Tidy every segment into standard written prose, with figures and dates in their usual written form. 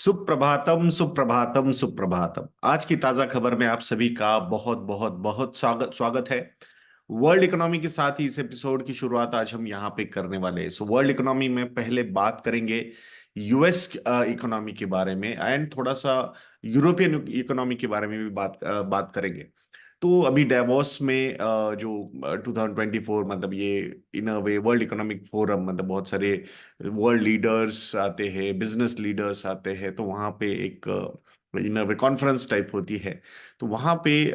सुप्रभातम सुप्रभातम सुप्रभातम। आज की ताजा खबर में आप सभी का बहुत बहुत बहुत स्वागत स्वागत है। वर्ल्ड इकोनॉमी के साथ ही इस एपिसोड की शुरुआत आज हम यहाँ पे करने वाले हैं। सो वर्ल्ड इकोनॉमी में पहले बात करेंगे यूएस इकोनॉमी के बारे में एंड थोड़ा सा यूरोपियन इकोनॉमी के बारे में भी बात करेंगे। तो अभी डेवोस में जो 2024 मतलब ये इन a way world economic forum मतलब बहुत सारे वर्ल्ड लीडर्स आते हैं, बिजनेस लीडर्स आते हैं, तो वहाँ पे एक इन अ वे कॉन्फ्रेंस टाइप होती है। तो वहाँ पे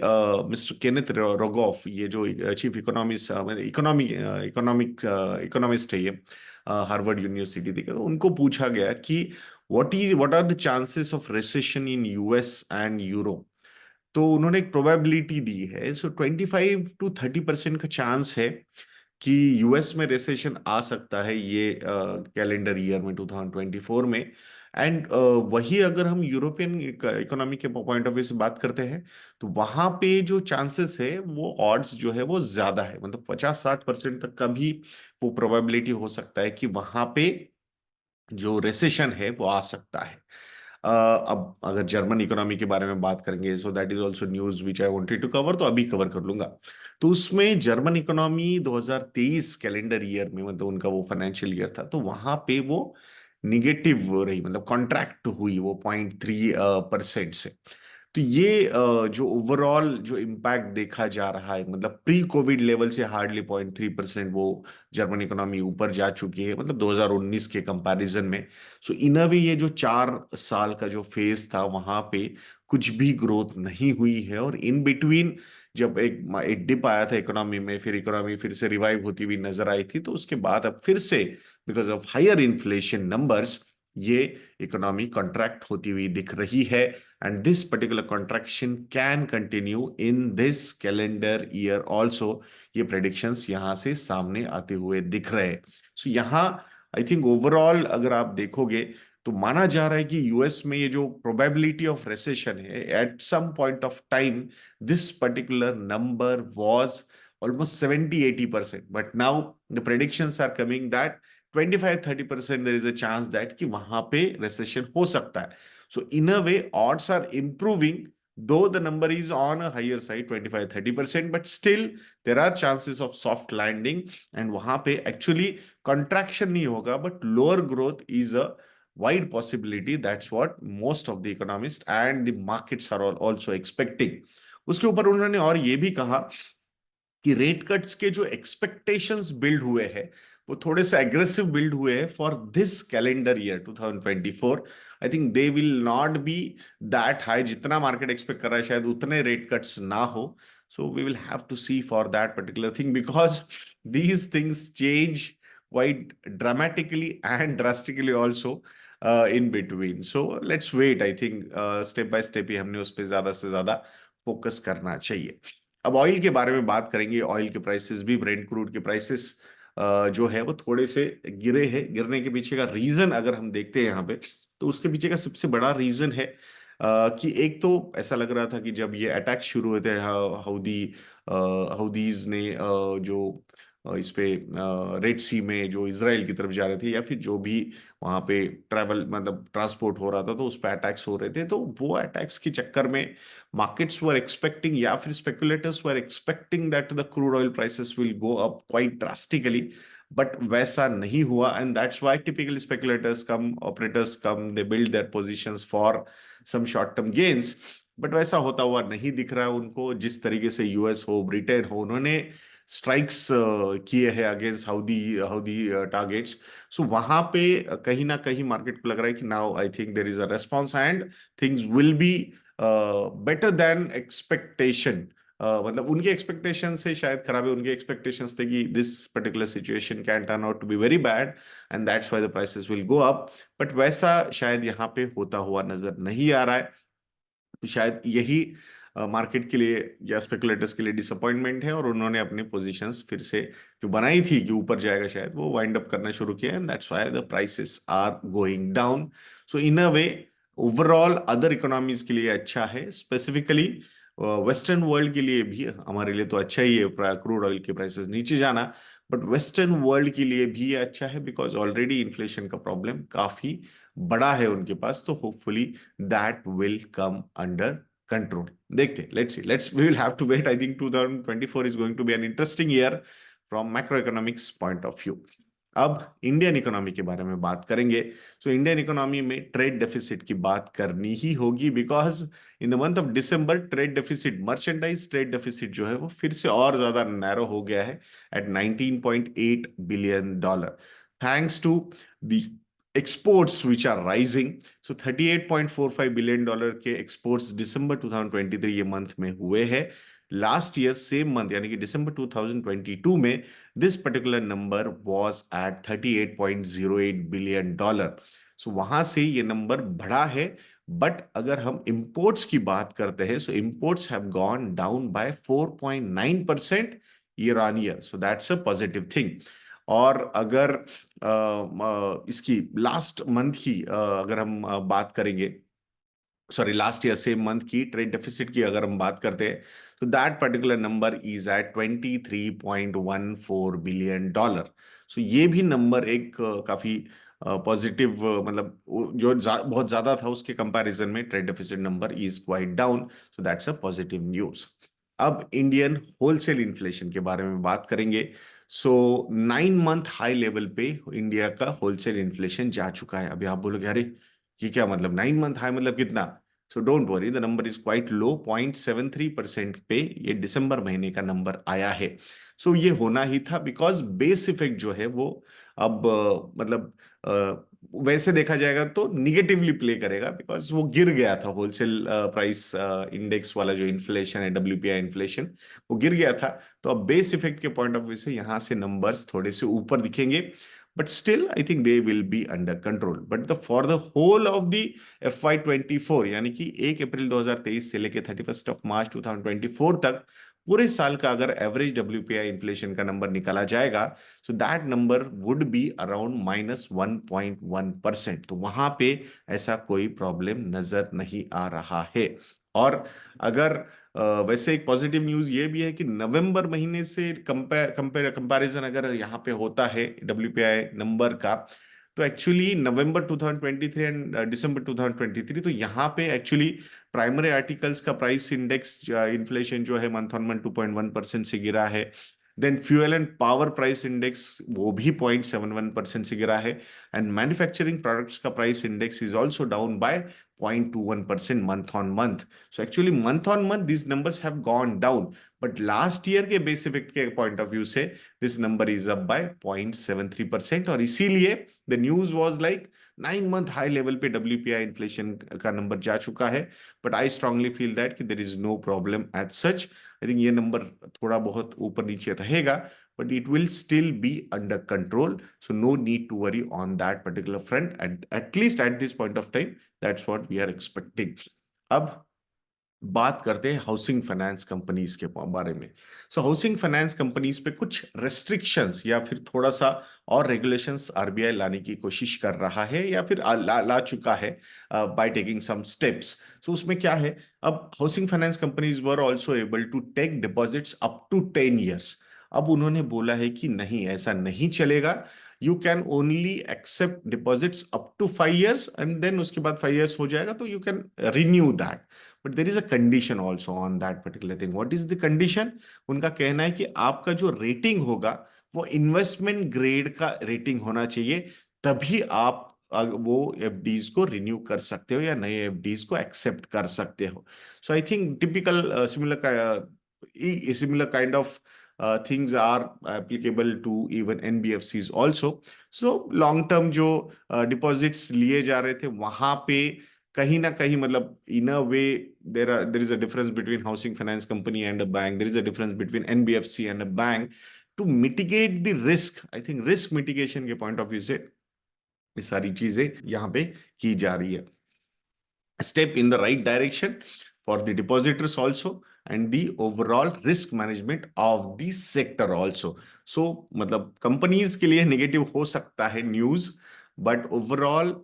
मिस्टर केनेथ रोगोफ, ये जो चीफ इकोनॉमिस्ट इकोनॉमिस्ट है, ये हार्वर्ड यूनिवर्सिटी थी, तो उनको पूछा गया कि what are the chances of recession in US and Europe. तो उन्होंने एक प्रोबेबिलिटी दी है। सो 25 to 30% का चांस है कि यूएस में रिसेशन आ सकता है ये कैलेंडर ईयर में 2024 में। एंड वही अगर हम यूरोपियन इकोनॉमी के पॉइंट ऑफ व्यू से बात करते हैं, तो वहां पे जो चांसेस है वो ऑड्स जो है वो ज्यादा है, मतलब 50-60% तक का भी वो प्रोबेबिलिटी हो सकता है कि वहां पे जो रिसेशन है वो आ सकता है। अब अगर जर्मन इकोनॉमी के बारे में बात करेंगे, so that is also news which I wanted to cover, तो अभी कवर कर लूंगा। तो उसमें जर्मन इकोनॉमी 2023 कैलेंडर ईयर में, मतलब उनका वो फाइनेंशियल ईयर था, तो वहां पे वो निगेटिव रही, मतलब कॉन्ट्रैक्ट हुई वो 0.3% से। तो ये जो ओवरऑल जो इम्पैक्ट देखा जा रहा है, मतलब प्री कोविड लेवल से हार्डली 0.3% वो जर्मन इकोनॉमी ऊपर जा चुकी है, मतलब 2019 के कंपैरिजन में। सो इन अ वे ये जो 4 साल का जो फेज था वहां पे कुछ भी ग्रोथ नहीं हुई है, और इन बिटवीन जब एक डिप आया था इकोनॉमी में, फिर इकोनॉमी फिर से रिवाइव होती हुई नजर आई थी, तो उसके बाद अब फिर से because of higher inflation numbers ये इकोनॉमी कॉन्ट्रैक्ट होती हुई दिख रही है। And this particular contraction can continue in this calendar year also. ये प्रेडिक्शंस यहां से सामने आते हुए दिख रहे हैं। सो यहाँ आई थिंक ओवरऑल अगर आप देखोगे तो माना जा रहा है कि यूएस में ये जो प्रोबेबिलिटी ऑफ रिसेशन है, at some point of time this particular number was almost 70-80%, but now the predictions are coming that 25-30% there is a chance that कि वहां पे recession हो सकता है। So in a way odds are improving, though the number is on a higher side 25-30%, but still there are chances of soft landing, and वहां पे actually contraction नहीं होगा, but lower growth is a wide possibility. That's what most of the economists and the markets are also expecting. उसके ऊपर उन्होंने और ये भी कहा कि रेट कट्स के जो एक्सपेक्टेशंस बिल्ड हुए हैं वो थोड़े से एग्रेसिव बिल्ड हुए हैं for this calendar year 2024। I think they will not be that high, जितना मार्केट एक्सपेक्ट कर रहा है शायद उतने रेट कट्स ना हो। So we will have to see for that particular thing, because these things change quite dramatically and drastically also in between. So let's wait. I think step by step ही हमने उस पर ज्यादा से ज्यादा focus करना चाहिए। अब ऑयल के बारे में बात करेंगे। ऑयल के प्राइसेस भी, ब्रेंट क्रूड के प्राइसेस जो है वो थोड़े से गिरे हैं। गिरने के पीछे का रीजन अगर हम देखते हैं यहाँ पे, तो उसके पीछे का सबसे बड़ा रीजन है कि एक तो ऐसा लग रहा था कि जब ये अटैक शुरू हुए थे, हाउदीज ने जो इस पे रेड सी में जो इसराइल की तरफ जा रहे थे, या फिर जो भी वहां पे ट्रैवल मतलब ट्रांसपोर्ट हो रहा था, तो उस पर अटैक्स हो रहे थे। तो वो अटैक्स के चक्कर में markets were expecting, या फिर speculators were expecting that the crude oil prices will go up quite drastically, but वैसा नहीं हुआ। and that's why typically speculators come, operators come, they build their positions for some short term gains, but वैसा होता हुआ नहीं दिख रहा है उनको। जिस तरीके से यूएस हो, ब्रिटेन हो, उन्होंने स्ट्राइक्स किए हैं अगेंस्ट हाउदी हाउदी टारगेट्स। सो वहां पे कहीं ना कहीं मार्केट को लग रहा है कि now I think there is a response and things will be better than expectation. मतलब उनके एक्सपेक्टेशन से शायद खराब है। उनके एक्सपेक्टेशंस थे कि this particular situation can turn out to be very bad and that's why the prices will go up, but वैसा शायद यहाँ पे होता हुआ नजर नहीं आ रहा है। तो शायद यही मार्केट के लिए या स्पेकुलेटर्स के लिए डिसअपॉइंटमेंट है, और उन्होंने अपनी पोजीशंस फिर से जो बनाई थी कि ऊपर जाएगा शायद, वो वाइंड अप करना शुरू किया, and that's why the prices are going down. So in a way overall other economies के लिए अच्छा है, स्पेसिफिकली वेस्टर्न वर्ल्ड के लिए भी हमारे लिए तो अच्छा ही है क्रूड ऑयल के प्राइसेस नीचे जाना, बट वेस्टर्न वर्ल्ड के लिए भी ये अच्छा है बिकॉज ऑलरेडी इन्फ्लेशन का प्रॉब्लम काफी बड़ा है उनके पास, तो hopefully that will come under control. देखते, let's we will have to wait. I think 2024 is going to be an interesting year from macro economics point of view. अब Indian economy के बारे में बात करेंगे। सो इंडियन इकोनॉमी में trade deficit की बात करनी ही होगी, because in the month of December trade deficit, merchandise trade deficit जो है वो फिर से और ज्यादा नैरो हो गया है at 19.8 billion dollar, thanks to the exports which are rising. So $38.45 billion के exports दिसंबर 2023 ये मंथ में हुए हैं। लास्ट ईयर सेम मंथ यानी कि दिसंबर 2022 में this particular number was at $38.08 billion. So वहां से ये नंबर बढ़ा है। बट अगर हम इंपोर्ट्स की बात करते हैं, so imports have gone down by 4.9% year on year. So that's a positive thing. और अगर इसकी लास्ट मंथ की अगर हम बात करेंगे, sorry last year same month की ट्रेड डेफिसिट की अगर हम बात करते हैं, तो that particular number is at $23.14 billion. So ये भी नंबर एक काफी पॉजिटिव, मतलब बहुत ज्यादा था उसके कंपैरिजन में trade deficit number is quite down. So that's a positive news. अब इंडियन होलसेल इन्फ्लेशन के बारे में बात करेंगे। सो 9 मंथ हाई लेवल पे इंडिया का होलसेल इन्फ्लेशन जा चुका है। अभी आप बोलोगे अरे ये क्या मतलब, 9 मंथ हाई मतलब कितना? So don't worry, the number is quite low, 0.73% पे ये दिसंबर महीने का नंबर आया है। सो ये होना ही था, बिकॉज बेस इफेक्ट जो है वो अब मतलब वैसे देखा जाएगा तो निगेटिवली प्ले करेगा, बिकॉज वो गिर गया था होलसेल प्राइस इंडेक्स वाला जो इन्फ्लेशन है, WPI इन्फ्लेशन, वो गिर गया था। तो अब बेस इफेक्ट के पॉइंट ऑफ व्यू से यहां से नंबर्स थोड़े से ऊपर दिखेंगे, but still I think they will be under control. But the for the whole of the FY24, यानी कि 1 अप्रैल 2023 से लेके 31 मार्च 2024 तक, पूरे साल का अगर एवरेज WPI इन्फ्लेशन का नंबर निकाला जाएगा, so that number would be around -1.1%। तो वहां पे ऐसा कोई प्रॉब्लम नजर नहीं आ रहा है। और अगर वैसे एक पॉजिटिव न्यूज ये भी है कि नवंबर महीने से कंपैरिजन अगर यहाँ पे होता है WPI नंबर का, तो एक्चुअली नवंबर 2023 एंड दिसंबर 2023, तो यहाँ पे एक्चुअली प्राइमरी आर्टिकल्स का प्राइस इंडेक्स इन्फ्लेशन जो है मंथ ऑन मंथ 2.1% से गिरा है। Then fuel and power price index वो भी 0.71% से गिरा है। एंड मैन्युफैक्चरिंग प्रोडक्ट्स का price index is also down by 0.21% month on month. So actually month on month this numbers have gone down, but last year के base effect के point of view से this number is up by 0.73%। और इसीलिए the news was like 9 month high level पे WPI inflation का number जा चुका है। But I strongly feel that कि there is no problem as such. I think ये नंबर थोड़ा बहुत ऊपर नीचे रहेगा, but it will still be under control. So no need to worry on that particular front, at least at this point of time. That's what we are expecting. अब बात करते हैं हाउसिंग फाइनेंस कंपनीज के बारे में। सो housing finance companies पे कुछ restrictions या फिर थोड़ा सा और रेगुलेशंस RBI लाने की कोशिश कर रहा है, या फिर ला चुका है by taking some steps. So उसमें क्या है, अब housing finance companies were also able to take deposits up to 10 years। अब उन्होंने बोला है कि नहीं, ऐसा नहीं चलेगा। You can only accept deposits up to 5 years, and then उसके बाद 5 years हो जाएगा तो you can renew that. But there is a condition also on that particular thing. What is the condition? उनका कहना है कि आपका जो रेटिंग होगा वो इन्वेस्टमेंट ग्रेड का रेटिंग होना चाहिए, तभी आप वो FDs को रिन्यू कर सकते हो या नए FDs को एक्सेप्ट कर सकते हो। So I think typical similar kind of things are applicable to even NBFCs also. So long term जो डिपॉजिट्स लिए जा रहे थे वहां पे कहीं ना कहीं, मतलब इन a way there is a difference between housing finance company and a bank. There is a difference between NBFC and a bank. To mitigate the risk, I think risk mitigation के point of view से ये सारी चीजें यहाँ पे की जा रही है। Step in the right direction for the depositors also, and the overall risk management of the sector also. So मतलब कंपनीज के लिए नेगेटिव हो सकता है न्यूज, बट ओवरऑल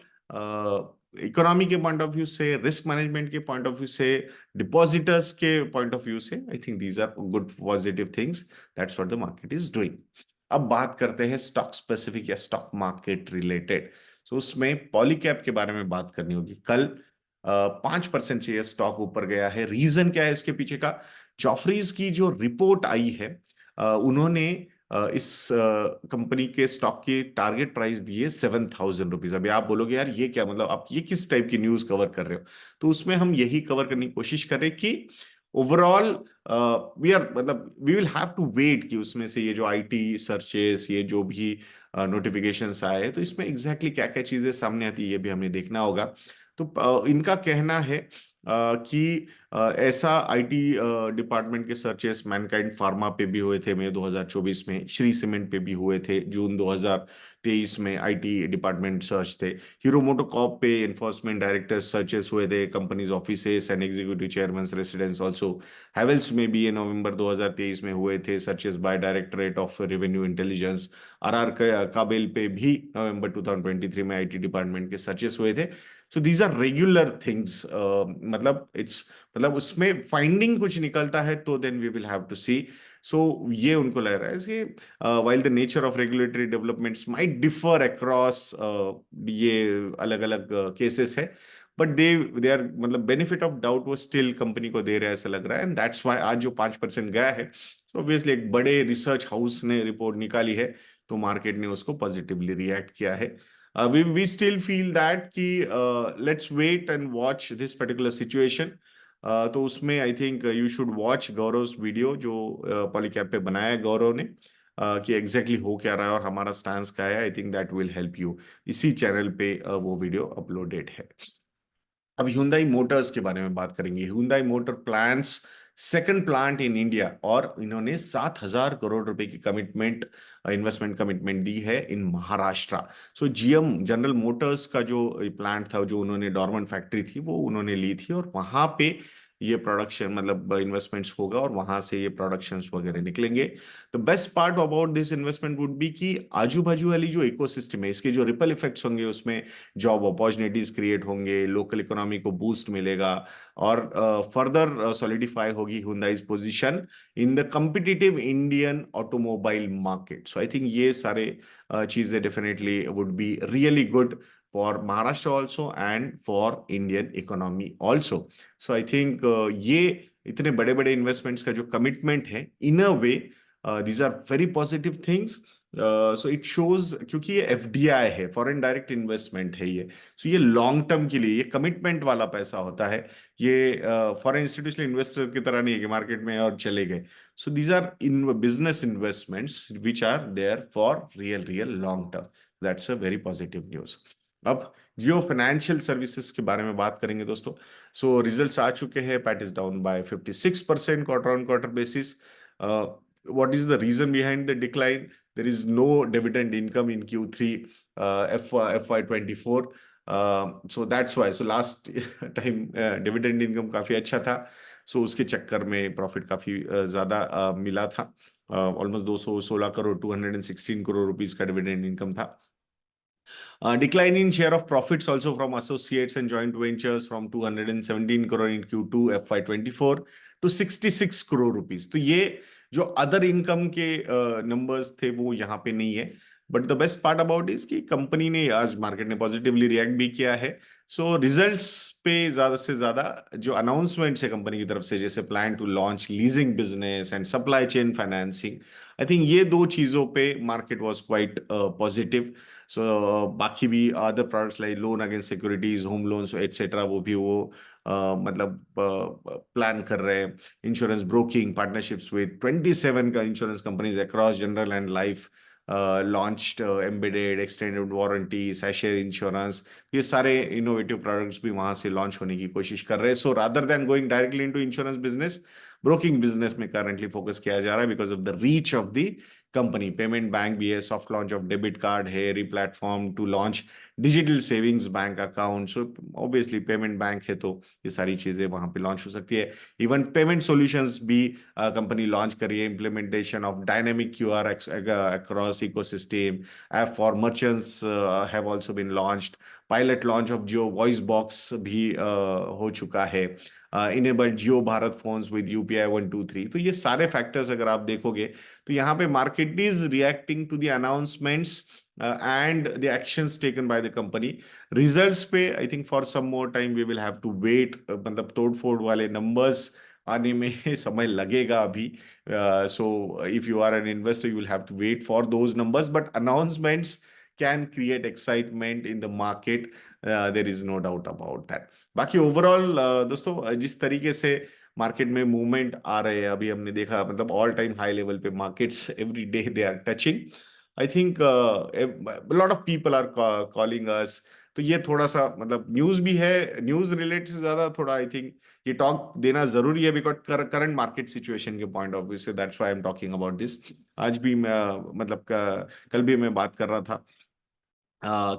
इकोनॉमी के पॉइंट ऑफ व्यू से, रिस्क मैनेजमेंट के पॉइंट ऑफ व्यू से, डिपॉजिटर्स के पॉइंट ऑफ व्यू से, I think these are good positive things. That's what the market is doing. अब बात करते हैं स्टॉक स्पेसिफिक या स्टॉक मार्केट रिलेटेड। सो उसमें पॉलीकैब के बारे में बात करनी होगी। कल 5% से यह स्टॉक ऊपर गया है। रीजन क्या है इसके पीछे का? जॉफरीज की जो रिपोर्ट आई है, उन्होंने इस कंपनी के स्टॉक की टारगेट प्राइस दी है 7,000 रुपीज। अभी आप बोलोगे यार ये क्या, मतलब आप ये किस टाइप की न्यूज कवर कर रहे हो? तो उसमें हम यही कवर करने की कोशिश करें कि ओवरऑल वी आर, मतलब we will have to wait कि उसमें से ये जो आईटी सर्चेस, ये जो भी नोटिफिकेशंस आए, तो इसमें एग्जैक्टली क्या क्या चीजें सामने आती है ये भी हमें देखना होगा। तो इनका कहना है कि ऐसा आईटी डिपार्टमेंट के सर्चेस मैनकाइंड फार्मा पे भी हुए थे मई 2024 में, श्री सीमेंट पे भी हुए थे जून 2023 में, आईटी डिपार्टमेंट सर्च थे। हीरो मोटोकॉर्प पे एनफोर्समेंट डायरेक्टर सर्चेस हुए थे, companies offices and executive chairman residence also. Havells में भी ये नवंबर 2023 में हुए थे searches by directorate of revenue intelligence. RR Kabel पे भी नवंबर 2023 में आईटी डिपार्टमेंट के सर्चेस हुए थे। So these are regular things, मतलब इट्स, मतलब उसमें फाइंडिंग कुछ निकलता है तो then we will have to see. So ये उनको लग रहा है कि while the nature of regulatory developments might differ across ये अलग अलग केसेस है, बट दे आर, मतलब बेनिफिट ऑफ डाउट वो स्टिल कंपनी को दे रहा है ऐसा लग रहा है, एंड दैट्स व्हाई आज जो 5% गया है, तो ऑब्वियसली एक बड़े रिसर्च हाउस ने रिपोर्ट निकाली है, तो मार्केट ने उसको पॉजिटिवली रिएक्ट किया है। वी स्टिल फील दैट कि let's wait and watch this particular situation. तो उसमें I think you should watch Gaurav video जो पॉलीकैब पे बनाया है गौरव ने, कि एग्जैक्टली हो क्या रहा है और हमारा स्टैंस क्या है। I think that will help you. इसी चैनल पे वो वीडियो अपलोडेड है। अब Hyundai मोटर्स के बारे में बात करेंगे। Hyundai motor plans second plant in India, और इन्होंने 7,000 करोड़ रुपए की कमिटमेंट, इन्वेस्टमेंट कमिटमेंट दी है इन महाराष्ट्र। सो जीएम जनरल मोटर्स का जो प्लांट था, जो उन्होंने डॉर्मन फैक्ट्री थी, वो उन्होंने ली थी, और वहां पे ये प्रोडक्शन, मतलब इन्वेस्टमेंट्स होगा और वहां से ये प्रोडक्शंस वगैरह निकलेंगे। The best part about this investment would be कि आजू बाजू वाली जो इकोसिस्टम है, इसके जो रिपल इफेक्ट्स होंगे, उसमें जॉब अपॉर्चुनिटीज क्रिएट होंगे, लोकल इकोनॉमी को बूस्ट मिलेगा, और फर्दर सॉलिडिफाई होगी Hyundai's position in the competitive Indian automobile market. So I think ये सारे चीजें definitely would be really good for Maharashtra also and for Indian economy also. So I think ये इतने बड़े बड़े इन्वेस्टमेंट्स का जो कमिटमेंट है, in a way these are very positive things. So it shows, क्योंकि ये एफडीआई है, फॉरेन डायरेक्ट इन्वेस्टमेंट है ये, सो ये लॉन्ग टर्म के लिए, ये कमिटमेंट वाला पैसा होता है। ये फॉरेन इंस्टीट्यूशनल इन्वेस्टर की तरह नहीं है कि मार्केट में और चले गए। So these are in business investments which are there for real real long term. That's a very positive news. अब जियो फाइनेंशियल सर्विसेज के बारे में बात करेंगे दोस्तों। सो रिजल्ट्स आ चुके हैं। PAT is down by 56% quarter on quarter basis. what is the reason behind the decline? There is no dividend income in Q3 FY24. So that's why. So last time dividend income काफी अच्छा था, so उसके चक्कर में profit काफी ज्यादा मिला था। ऑलमोस्ट 216 करोड़, 216 करोड़ रुपीस का डिविडेंड इनकम था। Decline in share of profits also from associates and joint ventures from 217 crore in Q2 FY24 to 66 crore rupees. तो ये जो अदर इनकम के नंबर्स थे वो यहाँ पे नहीं है। But the best part about is कि कंपनी ने, आज मार्केट ने पॉजिटिवली रिएक्ट भी किया है। सो रिजल्ट्स पे ज्यादा से ज्यादा जो अनाउंसमेंट्स है कंपनी की तरफ से, जैसे plan to launch leasing business and supply chain financing, I think ये दो चीजों पे market was quite positive. So बाकी भी other products like loan against securities, home loans etcetera, वो भी वो मतलब प्लान कर रहे हैं। इंश्योरेंस ब्रोकिंग पार्टनरशिप्स विद 27 का insurance companies across general and life launched embedded extended warranty sachet insurance. ये सारे इनोवेटिव प्रोडक्ट्स भी वहां से लॉन्च होने की कोशिश कर रहे हैं। So rather than going directly into insurance business, broking business में करंटली फोकस किया जा रहा है because of the reach of the company. Payment bank भी है, soft launch of debit card है, replatform to launch digital savings bank account. So obviously payment bank है तो ये सारी चीजें वहां पे लॉन्च हो सकती है। इवन पेमेंट सॉल्यूशंस भी कंपनी लॉन्च करी है। Implementation of dynamic QR across ecosystem, app for merchants have also been launched. Pilot launch of Jio voice box भी हो चुका है। Enabled Jio Bharat phones with UPI 123। तो ये सारे फैक्टर्स अगर आप देखोगे तो यहाँ पे market is reacting to the announcements and the actions taken by the company. Results पे I think for some more time we will have to wait. मतलब तोड़ फोड़ वाले numbers आने में समय लगेगा अभी. So if you are an investor you will have to wait for those numbers, but announcements can create excitement in the market. There is no doubt about that. बाकी ओवरऑल दोस्तों, जिस तरीके से मार्केट में मूवमेंट आ रहे हैं अभी हमने देखा, मतलब ऑल टाइम हाई लेवल पे markets every day they are touching. I think lot of people are calling us. तो ये थोड़ा सा मतलब न्यूज भी है, न्यूज रिलेटेड से ज्यादा थोड़ा आई थिंक ये टॉक देना जरूरी है, बिकॉज करंट मार्केट सिचुएशन के पॉइंट ऑफ व्यू से. That's why I am talking about this. आज भी मैं मतलब कल भी मैं बात कर रहा था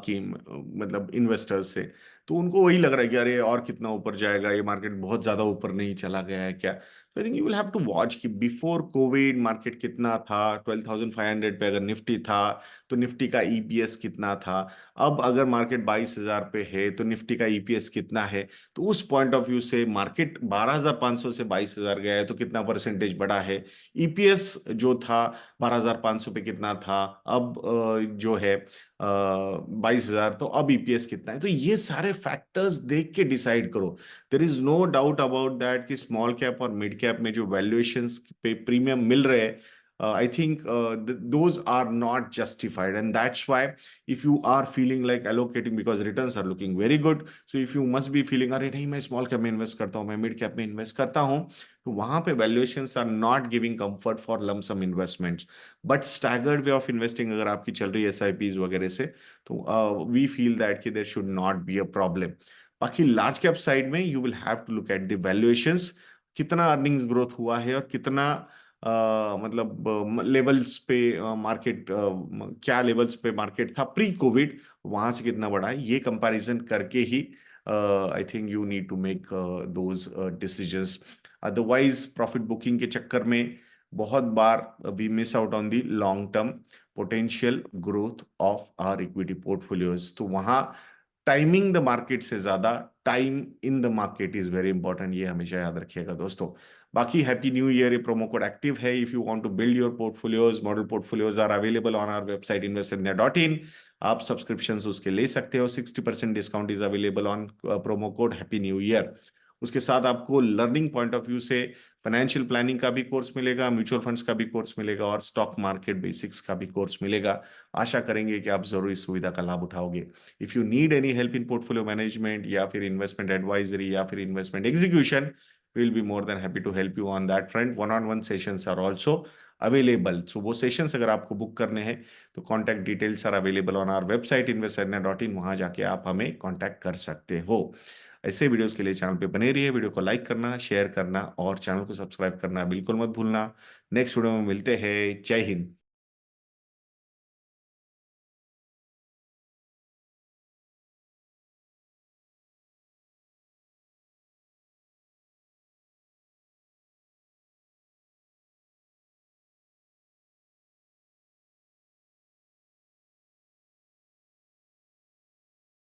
कि मतलब इन्वेस्टर्स से, तो उनको वही लग रहा है कि अरे और कितना ऊपर जाएगा, ये मार्केट बहुत ज्यादा ऊपर नहीं चला गया है क्या. तो I think you will have to watch कि बिफोर कोविड मार्केट कितना था. 12,500 पे अगर निफ्टी था तो निफ्टी का ईपीएस कितना था. अब अगर मार्केट 22,000 पे है तो निफ्टी का ईपीएस कितना है. तो उस पॉइंट ऑफ व्यू से मार्केट 12,500 से 22,000 गया है तो कितना परसेंटेज बढ़ा है. ईपीएस जो था 12,500 पे कितना था, अब जो है 22,000, तो अब ईपीएस कितना है. तो ये सारे फैक्टर्स देख के डिसाइड करो. There is no doubt about that कि स्मॉल कैप और मिड कैप में जो वैल्यूएशंस पे प्रीमियम मिल रहे हैं, I think those are not justified, and that's why if you are feeling like allocating because returns are looking very good, so if you must be feeling अरे नहीं मैं small cap में invest करता हूँ, मैं mid cap में invest करता हूँ, तो वहां पे valuations are not giving comfort for lumpsum investments. But staggered way of investing अगर आपकी चल रही है एसआईपीज वगैरह से, तो वी फील दैट कि there should not be a problem. बाकी लार्ज कैप साइड में you will have to look at the valuations, कितना अर्निंग्स ग्रोथ हुआ है और कितना मतलब लेवल्स पे मार्केट, क्या लेवल्स पे मार्केट था प्री कोविड, वहां से कितना बढ़ा है, ये कंपैरिजन करके ही I think you need to make those decisions. Otherwise profit booking के चक्कर में बहुत बार we miss out on the long term potential growth of our equity portfolios. तो वहां टाइमिंग द मार्केट से ज्यादा time in the market is very important. ये हमेशा याद रखिएगा दोस्तों. बाकी हैप्पी न्यू ईयर. ये प्रोमो कोड एक्टिव है. If you want to build your portfolios, model portfolios are available on our website investindia.in. आप सब्सक्रिप्शंस उसके ले सकते हो. 60% discount is available on promo code happy new year. उसके साथ आपको लर्निंग पॉइंट ऑफ व्यू से फाइनेंशियल प्लानिंग का भी कोर्स मिलेगा, म्यूचुअल फंड्स का भी कोर्स मिलेगा और स्टॉक मार्केट बेसिक्स का भी कोर्स मिलेगा. आशा करेंगे कि आप जरूर इस सुविधा का लाभ उठाओगे. If you need any help in portfolio management या फिर इन्वेस्टमेंट एडवाइजरी या फिर investment execution, we'll be more than happy to help you on that front. One-on-one sessions are also available. So वो सेशंस अगर आपको बुक करने हैं तो contact details are available on our website investindia.in. वहां जाके आप हमें कॉन्टैक्ट कर सकते हो. ऐसे वीडियोस के लिए चैनल पे बने रहिए. वीडियो को लाइक करना, शेयर करना और चैनल को सब्सक्राइब करना बिल्कुल मत भूलना. नेक्स्ट वीडियो में मिलते हैं. जय हिंद.